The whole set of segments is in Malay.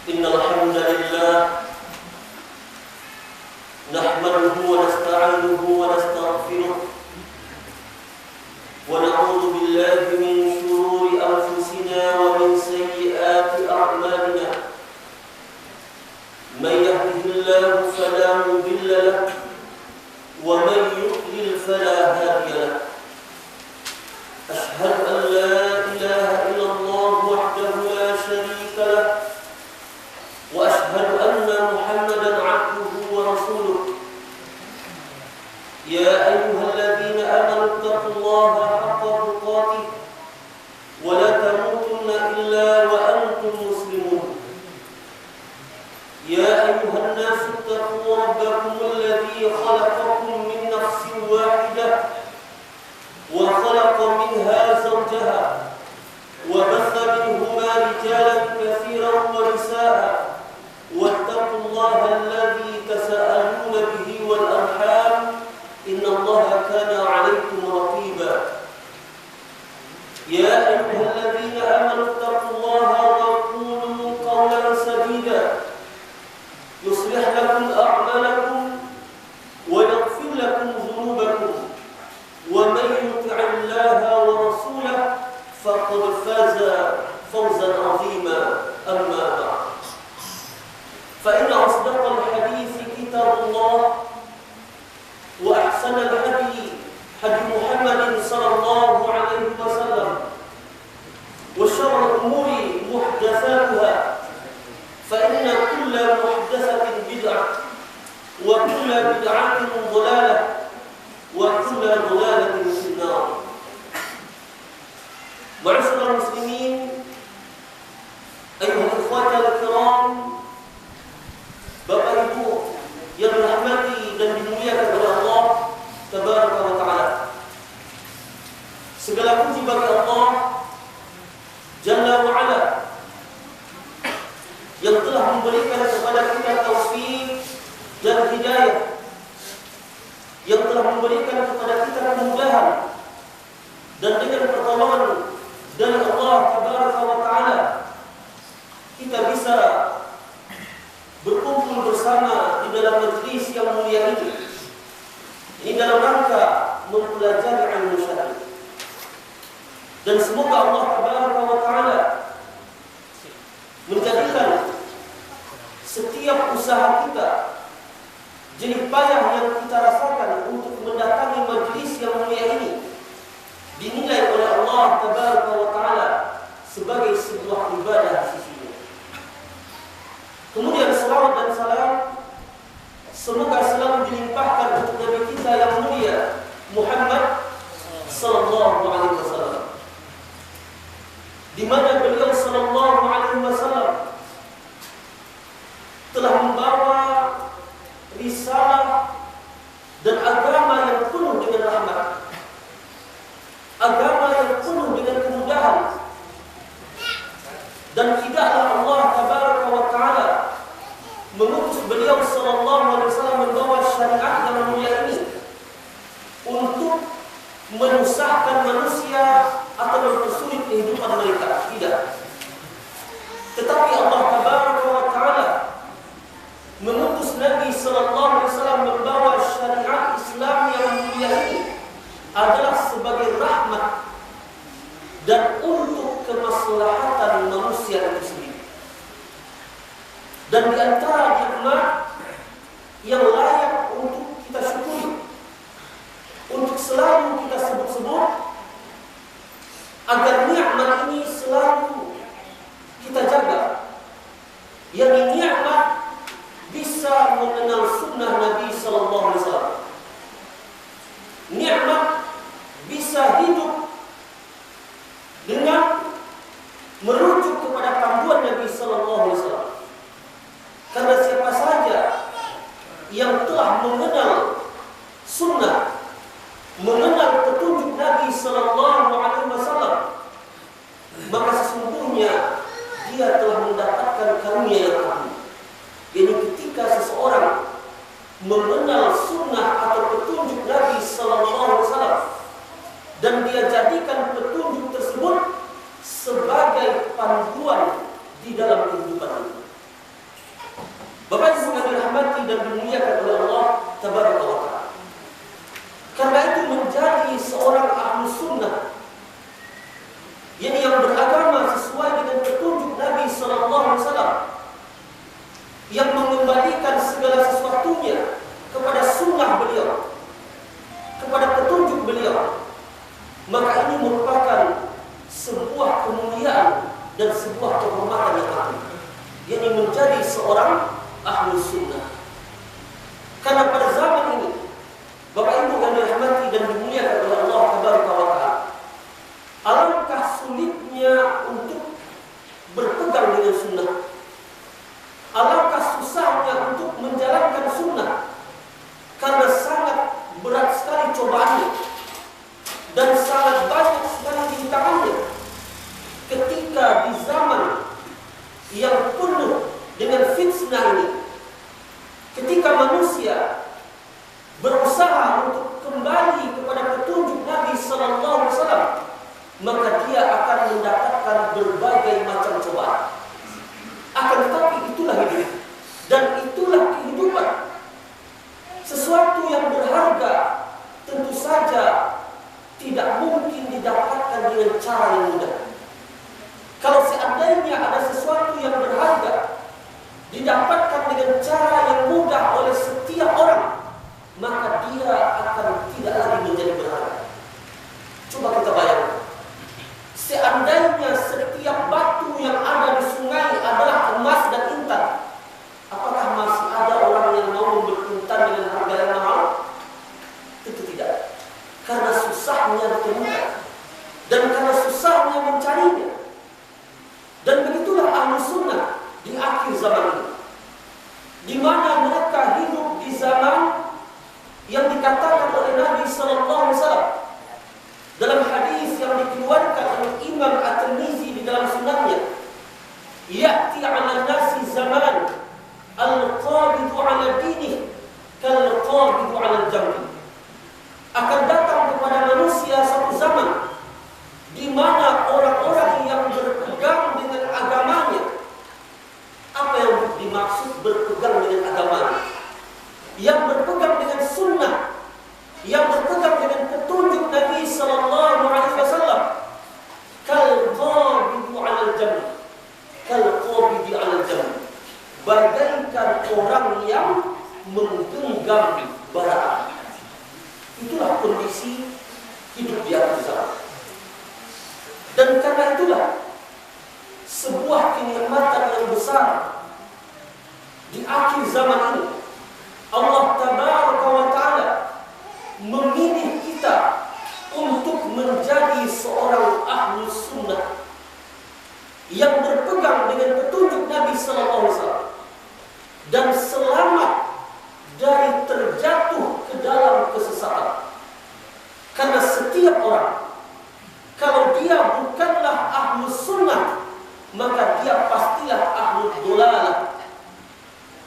إن الحمد لله نحمده ونستعينه ونستغفره ونعوذ بالله من شرور أنفسنا ومن سيئات أعمالنا من يهده الله فلا مضل له ومن يضلل فلا هادي له أشهد أن لا إله إلا الله وحده لا شريك له وأشهد أن محمدا عبده ورسوله يا أيها الذين آمنوا اتقوا الله حق تقاته ولا تموتن إلا وأنتم مسلمون يا أيها الناس اتقوا ربكم الذي خلقكم من نفس واحدة وخلق منها زوجها وبث منهما رجالا كثيرا ونساء واتقوا الله الذي تساءلون به والأرحام إن الله كان عليكم رقيبا يا أيها الذين آمنوا اتقوا الله وقولوا قولا سديدا يصلح لكم أعمالكم ويغفر لكم ذنوبكم ومن يطع الله ورسوله فقد فاز فوزا عظيما أما بعد فإن أصدق الحديث كتاب الله وأحسن الهدي هدي محمد صلى الله عليه وسلم وشر الأمور محدثاتها فإن كل محدثة بدعة وكل بدعة ضلالة وكل ضلالة في النار. معاشر المسلمين أيها الإخوة الكرام, Bapak Ibu yang dirahmati dan dimuliakan oleh Allah Tabaraka wa Ta'ala, segala puji bagi Allah Jalla wa Ala yang telah memberikan kepada kita taufik dan hidayah, yang telah memberikan kepada kita kemudahan, dan dengan pertolongan dari Allah Tabaraka wa Ta'ala kita bisa berkumpul bersama di dalam majlis yang mulia ini. Ini dalam rangka mempelajari ilmu syar'i. Dan semoga Allah Tabaraka wa Ta'ala menjadikan setiap usaha kita, jerih payah yang kita rasakan untuk mendatangi majlis yang mulia ini dinilai oleh Allah Tabaraka wa Ta'ala sebagai sebuah ibadah di sisinya. Kemudian salawat dan salam semoga selalu dilimpahkan untuk Nabi kita yang mulia Muhammad sallallahu alaihi wasallam, di mana beliau sallallahu alaihi wasallam telah membawa risalah dan agama yang penuh dengan rahmat, agama yang penuh dengan kemudahan, dan tidaklah Allah Tabaraka wa Ta'ala mengutus beliau sallallahu alaihi wasallam membawa syariat yang mulia ini untuk menyusahkan manusia atau mempersulit kehidupan mereka. Tidak. Tetapi Allah Tabaraka wa Ta'ala mengutus Nabi sallallahu alaihi wasallam membawa syariat Islam yang mulia ini adalah sebagai rahmat dan untuk kemaslahatan manusia itu sendiri. Dan di antara nikmat yang layak untuk kita syukuri, untuk selalu kita sebut-sebut, agar nikmat ini selalu kita jaga, yang nikmat bisa mengenal sunnah Nabi sallallahu alaihi wasallam. Nikmat bisa hidup dengan merujuk kepada panduan Nabi sallallahu alaihi wasallam. Karena siapa saja yang telah mengenal sunnah, mengenal petunjuk Nabi sallallahu alaihi wasallam, maka sesungguhnya dia telah mendapatkan karunia yang agung. Jadi ketika seseorang mengenal sunnah atau petunjuk Nabi sallallahu alaihi wasallam dan dia sunnah, yang beragama sesuai dengan petunjuk Nabi sallallahu alaihi wasallam, yang mengembalikan segala sesuatunya kepada sunnah beliau, kepada petunjuk beliau, maka ini merupakan sebuah kemuliaan dan sebuah kehormatan yang agung, yang menjadi seorang ahlu sunnah. Karena pada zaman ini, Bapak Ibu yang dirahmati dan dimuliakan oleh Allah Tabaraka wa Ta'ala, alangkah sulitnya untuk berpegang dengan sunnah, alangkah susahnya untuk menjalankan sunnah, karena sangat berat sekali cobaannya dan sangat banyak sekali rintangannya. Ketika di zaman yang penuh dengan fitnah ini, ketika manusia berusaha untuk kembali kepada petunjuk Nabi sallallahu alaihi wasallam, maka dia akan mendapatkan berbagai macam cobaan. Akan tetapi itulah hidup dan itulah kehidupan. Sesuatu yang berharga tentu saja tidak mungkin didapatkan dengan cara yang mudah. Kalau seandainya ada sesuatu yang berharga didapatkan dengan cara yang mudah oleh setiap orang, maka dia akan tidak lagi menjadi berharga. Coba kita bayangkan, seandainya setiap batu yang ada di sungai adalah emas dan intan, apakah masih ada orang yang mau membeli intan dengan harga yang mahal? Tentu tidak, karena susahnya ditemukan dan karena susahnya mencarinya. Dan begitulah ahlu sunnah di akhir zaman ini, di mana mereka hidup di zaman yang dikatakan oleh Nabi sallallahu alaihi wasallam dalam hadis yang dikeluarkan oleh Imam At-Tirmizi di dalam sunannya, ya'ti 'ala nasi zaman al-qabidu 'ala dinih kal-qabidu 'ala al-jambi. Akan datang kepada manusia satu zaman di mana orang-orang yang berpegang dengan agamanya. Apa yang dimaksud berpegang dengan agamanya? Yang berpegang dengan sunnah, yang berpegang dengan petunjuk Nabi sallallahu alaihi wasallam, kal-qabidu 'ala al-jambi, kal-qabidi 'ala al-jambi, bagaikan orang yang menggenggam bara api. Itulah kondisi hidup di akhir zaman. Dan karena itulah sebuah kenikmatan yang besar di akhir zaman ini, Allah Tabaraka wa Ta'ala memilih kita untuk menjadi seorang ahlu sunnah yang berpegang dengan petunjuk Nabi sallallahu alaihi wasallam dan selamat dari terjatuh ke dalam kesesatan. Karena setiap orang, kalau dia bukanlah ahlu sunnah, maka dia pastilah ahlu dolalah.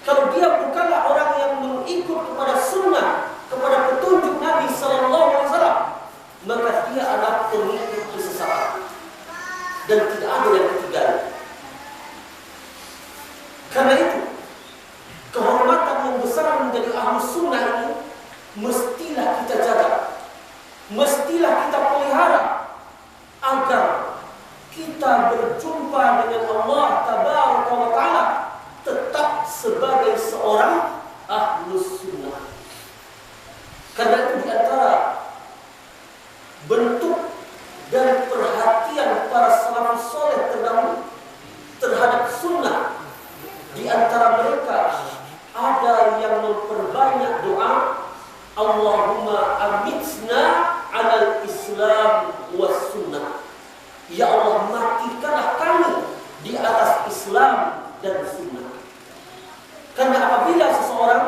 Kalau dia bukanlah orang yang mengikut kepada sunnah, kepada petunjuk Nabi sallallahu alaihi wasallam, maka dia adalah pengikut kesesatan. Dan tidak ada yang ketiga. Karena itu, kehormatan yang besar menjadi ahlu sunnah ini mestilah kita jaga, mestilah kita pelihara, agar kita berjumpa dengan Allah Tabaraka wa Ta'ala tetap sebagai seorang ahlu sunnah. Karena itu di antara bentuk dan perhatian para salafus soleh terdahulu terhadap sunnah, di antara mereka ada yang memperbanyak doa, Allahumma amitna 'alal Islam was sunnah. Ya Allah, matikanlah kami di atas Islam dan sunnah. Karena apabila seseorang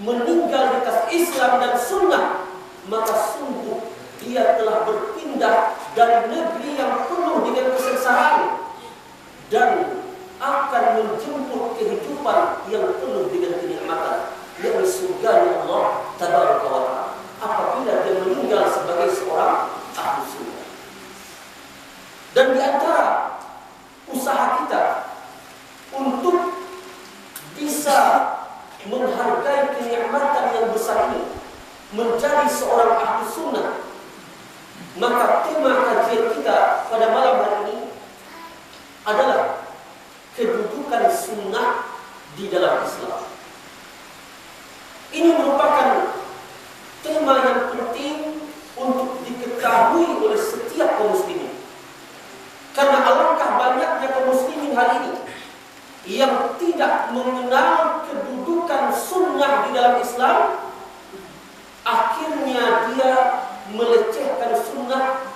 meninggal di atas Islam dan sunnah, maka sungguh dia telah berpindah dari negeri yang penuh dengan kesengsaraan dan akan menjemput kehidupan yang penuh dengan kenikmatan, yaitu surga Allah Tabaraka wa Ta'ala, apabila dia meninggal sebagai seorang ahlu sunnah. Dan di antara usaha kita untuk bisa menghargai kenikmatan yang besar ini, menjadi seorang ahlu sunnah, Maka tema kajian kita pada malam hari ini adalah kedudukan sunnah di dalam Islam. Ini merupakan tema yang penting untuk diketahui oleh setiap kaum muslimin. Karena alangkah banyaknya kaum muslimin hari ini yang tidak mengenal kedudukan sunnah di dalam Islam, akhirnya dia melecehkan sunnah,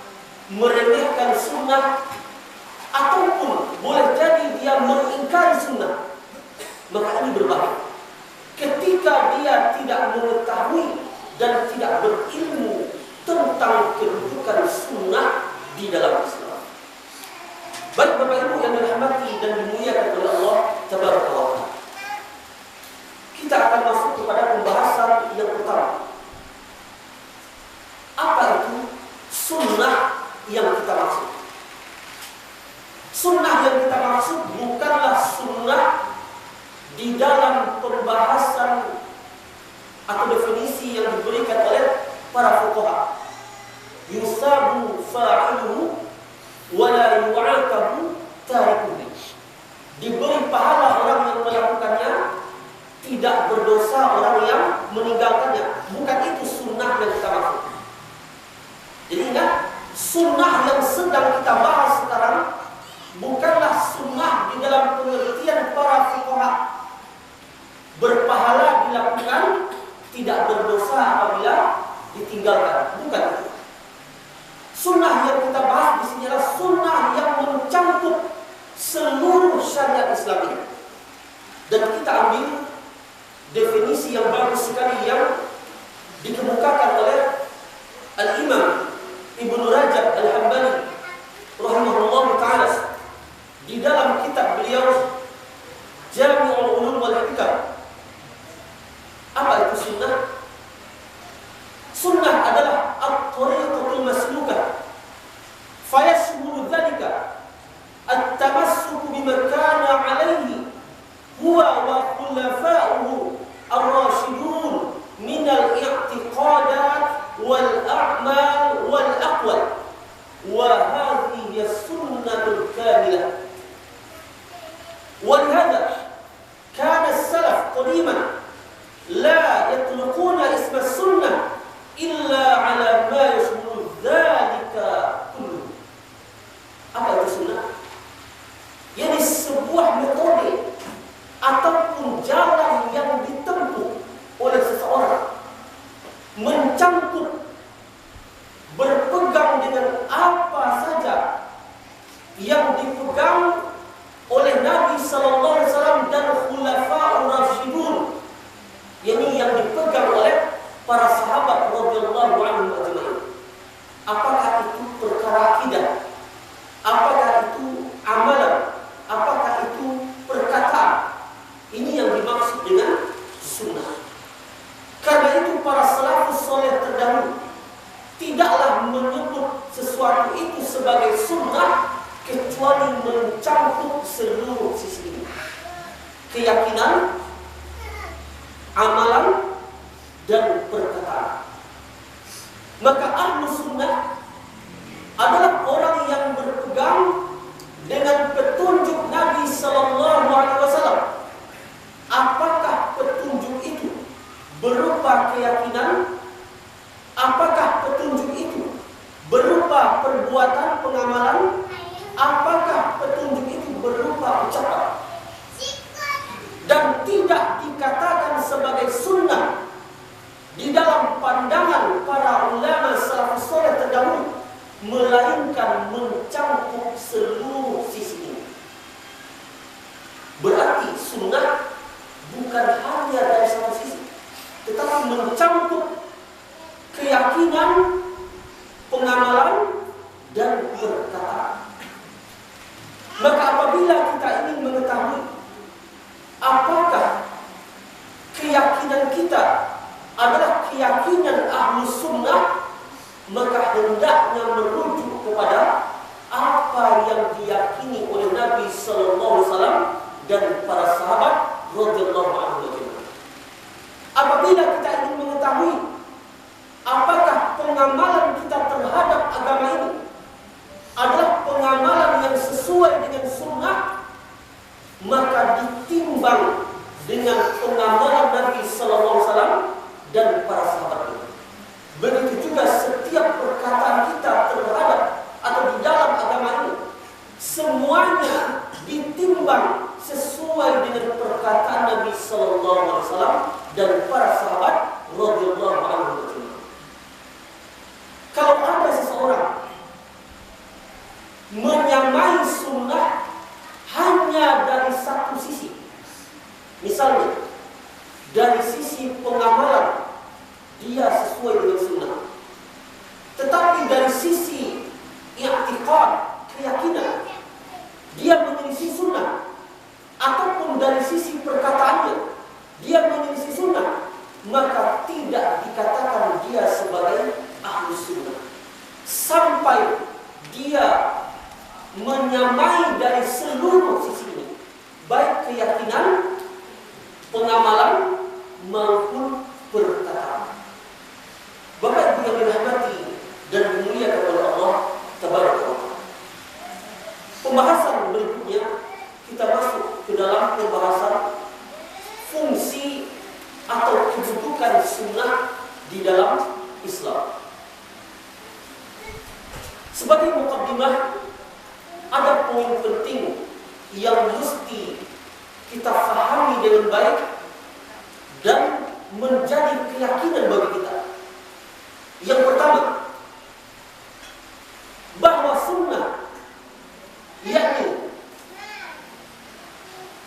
meremehkan sunnah, ataupun boleh jadi dia mengingkari sunnah. Maka ini berbahaya ketika dia tidak mengetahui dan tidak berilmu tentang kedudukan sunnah di dalam Islam. Baik Bapak Ibu yang dirahmati dan dimuliakan oleh Allah Tabaraka wa Ta'ala, kita akan masuk kepada pembahasan yang pertama. Apa itu sunnah yang kita maksud? Sunnah yang kita maksud bukanlah sunnah di dalam pembahasan atau definisi yang diberikan oleh para fuqaha. Yusabu fa'iluhu wa la yu'aqabu tarikuhu. Diberi pahala orang yang melakukannya, tidak berdosa orang yang meninggalkannya. Bukan itu sunnah yang kita maksud. Jadi ingat, sunnah yang sedang kita bahas sekarang bukanlah sunnah di dalam pengertian para fuqaha. Berpahala dilakukan, tidak berdosa apabila ditinggalkan. Bukan itu. Sunnah yang kita bahas di sini adalah sunnah yang mencakup seluruh syariat Islam ini. Dan kita ambil definisi yang bagus sekali yang dikemukakan oleh Al-Imam Ibnu Rajab Al-Hambali rahimahullah ta'ala di dalam kitab beliau Jami'ul Ulum wal Hikam. Apa itu sunnah? Sunnah adalah at-tariqatul maslukah, fayashmulu dzalika at-tamassuku bima kana 'alaihi huwa wa khulafa'uhu ar-rasyidun min al-i'tiqadat wal a'mal wal aqwal, wa hadhihi as-sunnatul kamilah. Wa lihadha kana as-salaf qadiman la yatlaquna isma sunnah illa ala ma yashmulu dzalika kullu. Apa itu sunnah? Yani sebuah metode ataupun jalan yang ditempuh oleh seseorang mencangkup, berpegang dengan apa saja yang dipegang oleh Nabi sallallahu alaihi wasallam dan khulafa'ur rasyidun, yakni yang dipegang oleh para sahabat radhiyallahu anhum ajma'in. Apakah itu perkara akidah? Apakah itu amalan? Apakah itu perkataan? Ini yang dimaksud dengan sunnah. Karena itu para salafus saleh terdahulu tidaklah menyebut sesuatu itu sebagai sunnah kecuali mencakup seluruh sisi ini. Keyakinan, amalan, dan perkataan. Maka ahlu sunnah adalah orang yang berpegang dengan petunjuk Nabi sallallahu alaihi wasallam. Apakah petunjuk itu berupa keyakinan? Apakah petunjuk itu berupa perbuatan pengamalan? Apakah petunjuk itu berupa ucapan? Dan tidak dikatakan sebagai sunnah di dalam pandangan para ulama salafus saleh terdahulu, melainkan mencangkup seluruh sisi ini. Berarti sunnah bukan hanya dari satu sisi, tetapi mencangkup keyakinan, pengamalan, dan perkataan. Maka apabila kita ingin mengetahui apakah keyakinan kita adalah keyakinan ahlu sunnah, maka hendaknya merujuk kepada apa yang diyakini oleh Nabi sallallahu alaihi wasallam dan para sahabat radhiyallahu anhum. Apabila kita ingin mengetahui apakah pengamalan kita terhadap agama ditimbang dengan pengamalan Nabi sallallahu alaihi wasallam dan para sahabatnya. Begitu juga setiap perkataan kita terhadap atau di dalam agama ini, semuanya ditimbang sesuai dengan perkataan Nabi sallallahu alaihi wasallam dan para sahabat radhiyallahu anhum. Kalau ada seseorang menyamai sunnah hanya dari satu sisi, misalnya dari sisi pengamalan dia sesuai dengan sunnah, tetapi dari sisi i'tiqad, keyakinan, dia menyelisih sunnah, ataupun dari sisi perkataannya dia menyelisih sunnah, maka tidak dikatakan dia sebagai ahli sunnah sampai dia menyamai dari seluruh sisi ini, baik keyakinan, pengamalan maupun perkataan. Bapak Ibu yang dirahmati dan dimuliakan oleh Allah Tabaraka wa Ta'ala. Pembahasan berikutnya kita masuk ke dalam pembahasan fungsi atau kedudukan sunnah di dalam Islam. Sebagai mukaddimah, ada poin penting yang mesti kita fahami dengan baik dan menjadi keyakinan bagi kita. Yang pertama, bahwa sunnah, yakni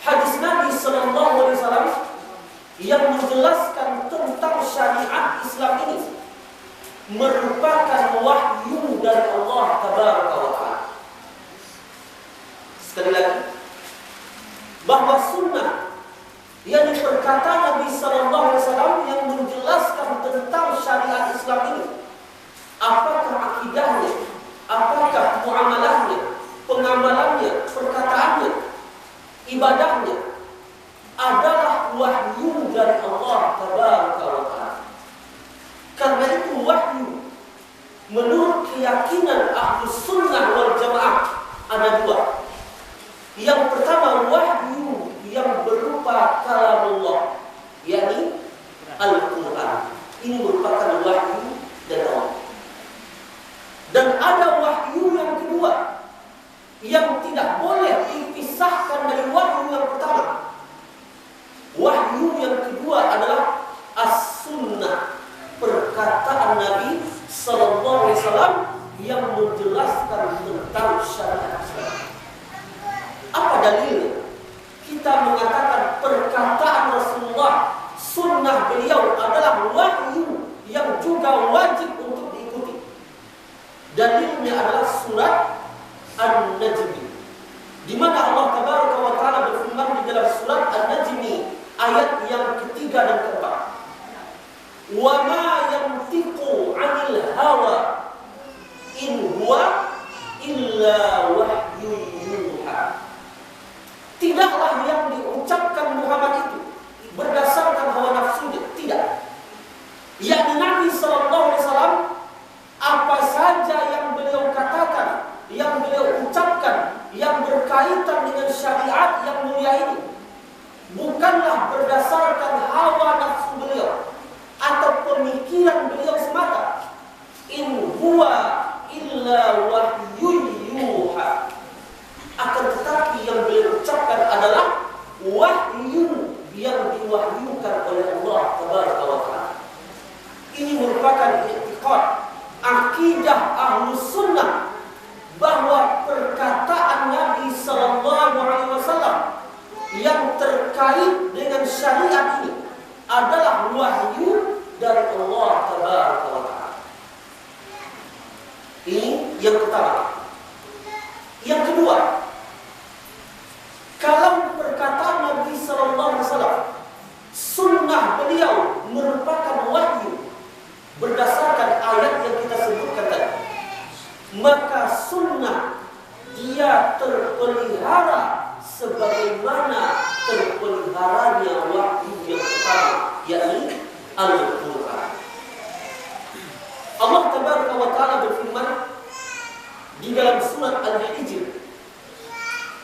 hadis Nabi sallallahu alaihi wasallam yang menjelaskan tentang syariat Islam ini, merupakan wahyu dari Allah Tabaraka wa Ta'ala. Sekali lagi, bahwa sunnah yang perkataan Nabi sallallahu alaihi wasallam yang menjelaskan tentang syariat Islam ini, apakah akidahnya, apakah muamalahnya, pengamalannya, perkataannya, ibadahnya, adalah wahyu dari Allah Tabaraka wa Ta'ala. Karena itu wahyu menurut keyakinan Ahlus Sunnah wal Jamaah ada dua. Yang pertama, wahyu yang berupa kalamullah, yakni Al-Quran. Ini merupakan wahyu dari Allah. Dan ada wahyu yang kedua yang tidak boleh dipisahkan dari wahyu yang pertama. Wahyu yang kedua adalah as-sunnah, perkataan Nabi sallallahu alaihi wasallam yang menjelaskan tentang syariat Islam. Apa dalilnya? Kita mengatakan perkataan Rasulullah, sunnah beliau adalah wahyu yang juga wajib untuk diikuti. Dalilnya adalah surat An-Najm, di mana Allah Tabaraka wa Ta'ala berfirman di dalam surat An-Najm ayat yang ketiga dan keempat, wa ma yantiqu 'anil hawa in huwa illa wahyun yuha. Tidaklah yang diucapkan Muhammad itu berdasarkan hawa nafsunya, tidak. Yakni Nabi sallallahu alaihi wasallam, apa saja yang beliau katakan, yang beliau ucapkan, yang berkaitan dengan syariat yang mulia ini, bukanlah berdasarkan hawa nafsu beliau atau pemikiran beliau semata. In huwa illa wahyun yuha. Akan tetapi yang beliau ucapkan adalah wahyu yang diwahyukan oleh Allah Tabaraka wa Ta'ala. Ini merupakan i'tiqad, akidah Ahlus Sunnah, bahwa perkataan Nabi sallallahu alaihi wasallam yang terkait dengan syariat ini adalah wahyu dari Allah Tabaraka wa Ta'ala. Ini yang pertama. Yang kedua, kalau perkataan Nabi sallallahu alaihi wasallam, sunnah beliau merupakan wahyu berdasarkan ayat yang kita sebutkan tadi, maka sunnah dia terpelihara sebagaimana terpeliharanya wahyu yang pertama, yakni Al-Quran. Allah Tabaraka wa Ta'ala berfirman di dalam surat Al-Hijr,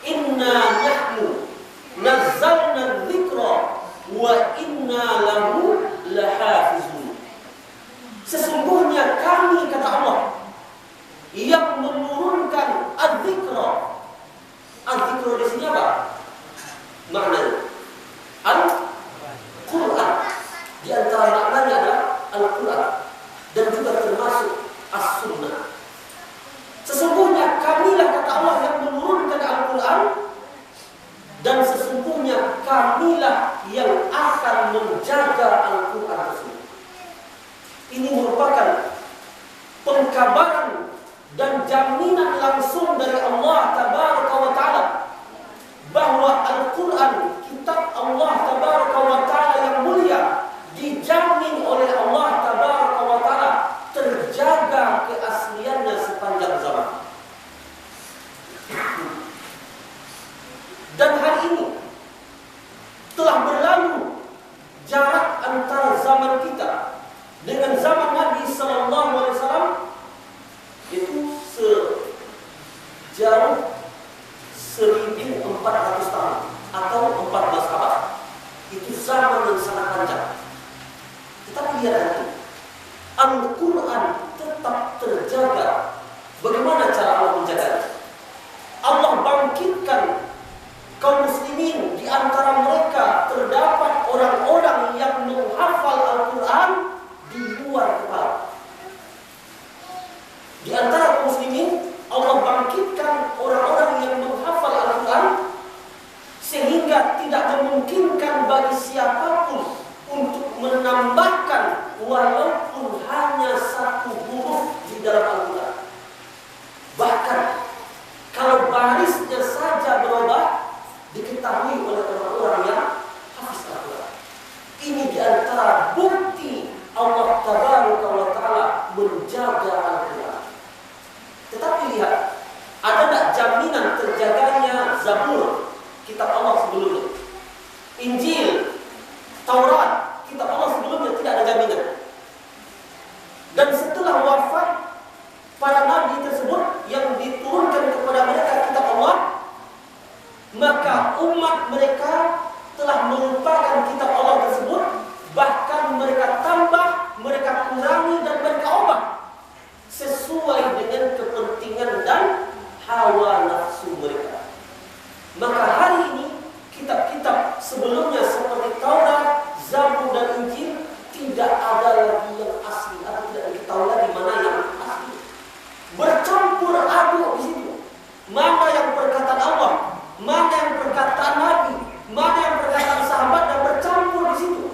inna nahnu nazzalna wa inna lahu lahafizun. Sesungguhnya kami, kata Allah, yang menurunkan adzikra. Adzikra di sini apa maknanya? Al-Quran. Di antara maknanya adalah Al-Quran dan juga termasuk As-Sunnah. Sesungguhnya kamilah, kata Allah, yang menurunkan Al-Quran, dan sesungguhnya kamilah yang akan menjaga Al-Quran tersebut. Ini merupakan pengkabaran dan jaminan langsung dari Allah Tabaraka wa Ta'ala bahwa Al-Quran, kitab Allah Tabaraka wa Ta'ala yang mulia, dijamin oleh Allah Tabaraka wa Ta'ala terjaga keasliannya sepanjang zaman. Dan hari ini telah berlalu jarak antara zaman kita dengan zaman Nabi Sallallahu Alaihi Wasallam itu sejauh 1400 tahun atau 14 abad. Itu zaman yang sangat panjang. Tetapi lihat lagi, Al-Quran tetap terjaga. Bagaimana cara Allah menjaganya? Allah bangkitkan kaum muslimin, di antara mereka terdapat orang-orang yang menghafal Al-Quran di luar kepala. Di antara kaum muslimin, Allah bangkitkan orang-orang yang menghafal Al-Quran sehingga tidak memungkinkan bagi siapapun untuk menambahkan walaupun hanya satu huruf di dalam Al-Quran. Bahkan kalau barisnya saja berubah, diketahui oleh orang-orang yang hafiz Al-Quran. Ini di antara bukti Allah Tabaraka wa Ta'ala menjaga Al-Quran. Tetapi lihat, ada tak jaminan terjaganya Zabur, kitab Allah sebelumnya, Injil, Taurat, kitab Allah sebelumnya, tidak ada jaminan. Dan setelah wafat para nabi tersebut yang diturunkan kepada mereka kitab Allah, maka umat mereka telah melupakan kitab Allah tersebut. Bahkan mereka tambah, mereka kurangi, dan mereka ubah sesuai dengan kepentingan dan hawa nafsu mereka. Maka hari ini kitab-kitab sebelumnya seperti Taurat, Zabur, dan Injil tidak ada lagi yang asli, atau tidak diketahui lagi mana yang asli. Bercampur aduk di situ. Mana yang perkataan Allah, mana yang perkataan Nabi, mana yang perkataan sahabat, dan bercampur di situ.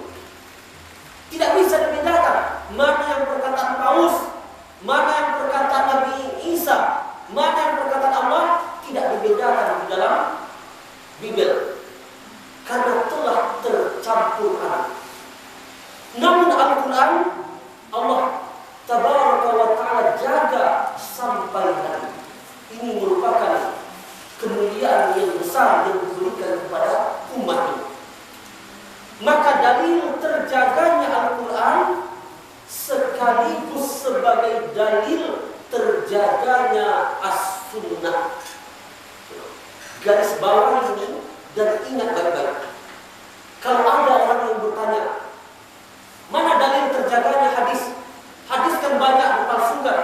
Tidak bisa dibedakan mana yang perkataan Paus, mana yang perkataan Nabi Isa, mana yang perkataan Allah. Tidak dibedakan di dalam Bibel karena telah tercampur aduk. Namun Al-Quran Allah Tabaraka wa Ta'ala jaga sampai hari ini. Merupakan kemuliaan yang besar yang diberikan kepada umat ini. Maka dalil terjaganya Al-Quran sekaligus sebagai dalil terjaganya As-Sunnah. Garis bawah ini dan ingat baik-baik. Kalau ada orang yang bertanya, mana dalil terjaganya hadis? Hadis kan banyak dipalsukan,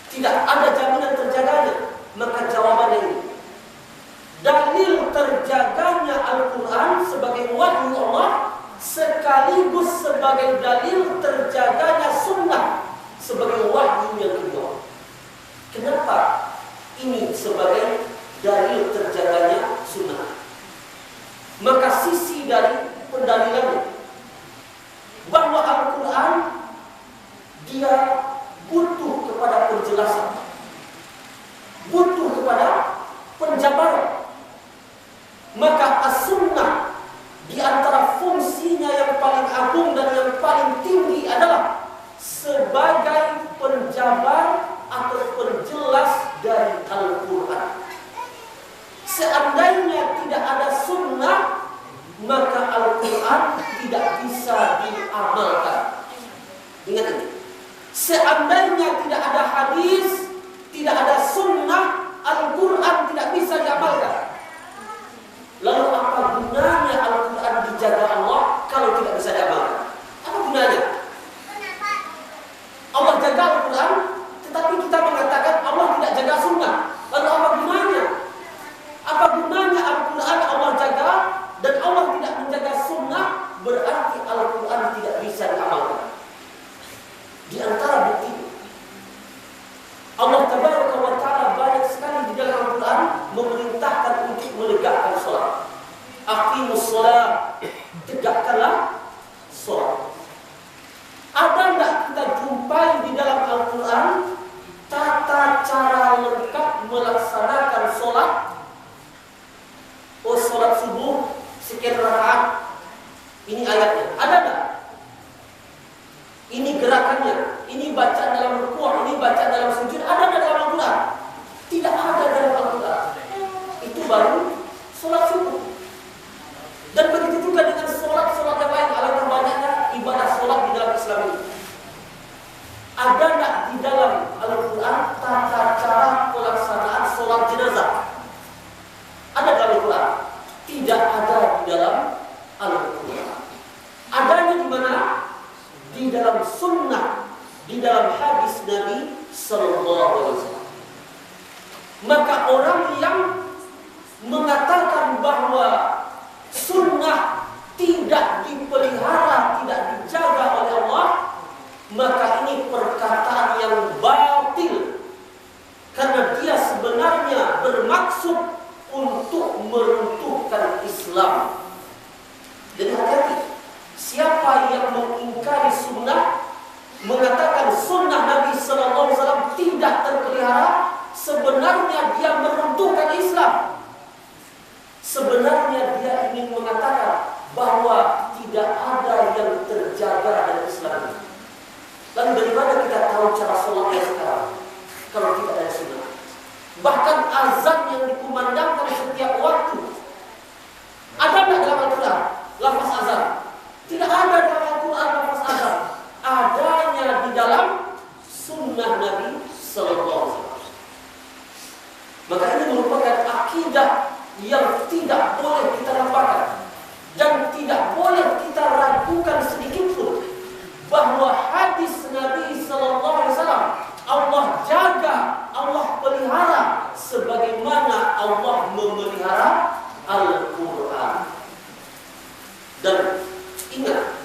tidak ada jaminan terjaganya. Maka jawabannya ini, dalil terjaganya Al-Quran sebagai wahyu Allah sekaligus sebagai dalil terjaganya Sunnah sebagai wahyu yang kedua. Kenapa ini sebagai dalil terjaganya Sunnah? Maka sisi dari pendalilannya bahwa Al-Quran dia butuh kepada penjelasan, butuh kepada penjabaran. Maka As-Sunnah di antara fungsinya yang paling agung dan yang paling tinggi adalah sebagai penjabar atau penjelas dari Al-Quran. Seandainya tidak ada sunnah, maka Al-Quran tidak bisa diamalkan. Ingat ini. Seandainya tidak ada hadis, tidak ada sunnah, Al-Quran tidak bisa diamalkan. Lalu apa gunanya Al-Quran jaga Allah kalau tidak bisa diamalkan? Apa gunanya? Allah jaga Al-Quran, tetapi kita mengatakan Allah tidak jaga sunnah. Lalu apa gunanya? Apa gunanya Al-Quran Allah jaga dan Allah tidak menjaga sunnah? Berarti Al-Quran tidak bisa diamalkan. Di antara bukti Allah Tabaraka wa Ta'ala banyak sekali di dalam Al-Quran memerintahkan untuk menegakkan sholat. Aqimus sholat, tegakkanlah sholat. Ada enggak kita jumpai di dalam Al-Quran tata cara lengkap melaksanakan sholat? Oh, sholat subuh sekian rakaat, ini ayatnya. Ada enggak? Ini gerakannya, ini bacaan dalam rukuk, ini bacaan dalam sujud. Ada enggak dalam Al-Quran? Tidak ada dalam Al-Quran. Itu baru sholat subuh. Dan begitu juga dengan sholat-sholat yang lain. Alangkah banyaknya ibadah sholat di dalam Islam ini. Ada enggak di dalam Al-Quran tata cara pelaksanaan sholat jenazah? Ada dalam Al-Quran? Tidak ada di dalam Al-Quran. Adanya di mana? Di dalam sunnah, di dalam hadis Nabi Sallallahu Alaihi Wasallam. Maka orang yang mengatakan bahwa sunnah tidak dipelihara, tidak dijaga oleh Allah, maka ini perkataan yang batil, karena dia sebenarnya bermaksud untuk meruntuhkan Islam. Jadi hati-hati, siapa yang mengingkari sunnah, mengatakan sunnah Nabi Sallallahu Alaihi Wasallam tidak terpelihara, sebenarnya dia meruntuhkan Islam. Sebenarnya dia ingin mengatakan bahwa tidak ada yang terjaga dalam Islam. Lalu dari mana kita tahu cara sholatnya sekarang kalau tidak ada sunnah? Bahkan azan yang dikumandangkan setiap waktu, ada tidak dalam Al-Quran lafaz azan? Tidak ada dalam Al-Quran lafaz azan. Adanya di dalam sunnah Nabi Sallallahu Alaihi Wasallam. Maka ini merupakan akidah yang tidak boleh kita lupakan dan tidak boleh kita ragukan sedikit pun bahwa hadis Nabi Sallallahu Alaihi Wasallam Allah jaga, Allah pelihara sebagaimana Allah memelihara Al-Quran. Dan ingat,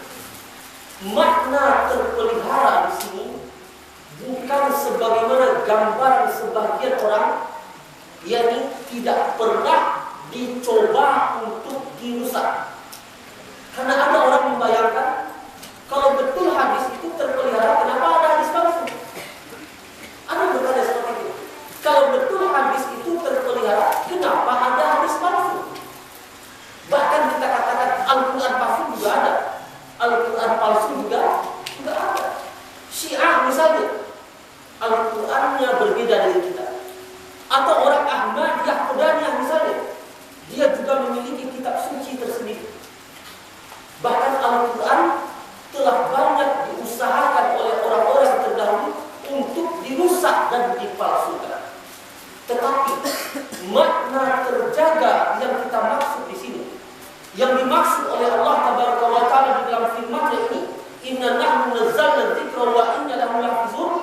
makna terpelihara di sini bukan sebagaimana gambaran sebagian orang, yakni tidak pernah dicoba untuk dirusak. Karena ada orang membayangkan kalau betul hadis itu terpelihara, kenapa ada hadis palsu? Ada bertanya seperti itu. Kalau betul hadis itu terpelihara, kenapa ada hadis palsu? Bahkan kita katakan Al-Quran palsu juga ada, Al-Quran palsu juga ada. Syiah misalnya, Al-Qurannya berbeda dari kita. Atau orang Ahmadiyah Qadaniyah misalnya, dia juga memiliki kitab suci tersendiri. Bahkan Al-Quran telah banyak diusahakan oleh orang-orang terdahulu untuk dirusak dan dipalsukan. Tetapi makna terjaga yang kita maksud di sini, yang dimaksud oleh Allah Tabaraka wa Ta'ala di dalam firman-Nya ini, Inna nahnu nazzalna dzikra wa inna lahu lahafizun,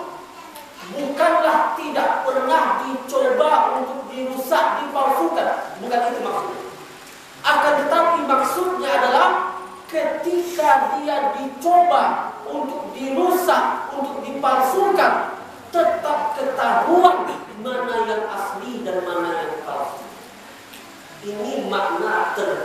bukanlah tidak pernah dicoba untuk dirusak, dipalsukan. Bukan itu maksudnya. Akan tetapi maksudnya adalah ketika dia dicoba untuk dirusak, untuk dipalsukan, tetap ketahuan mana yang asli dan mana yang palsu. Ini makna terjaga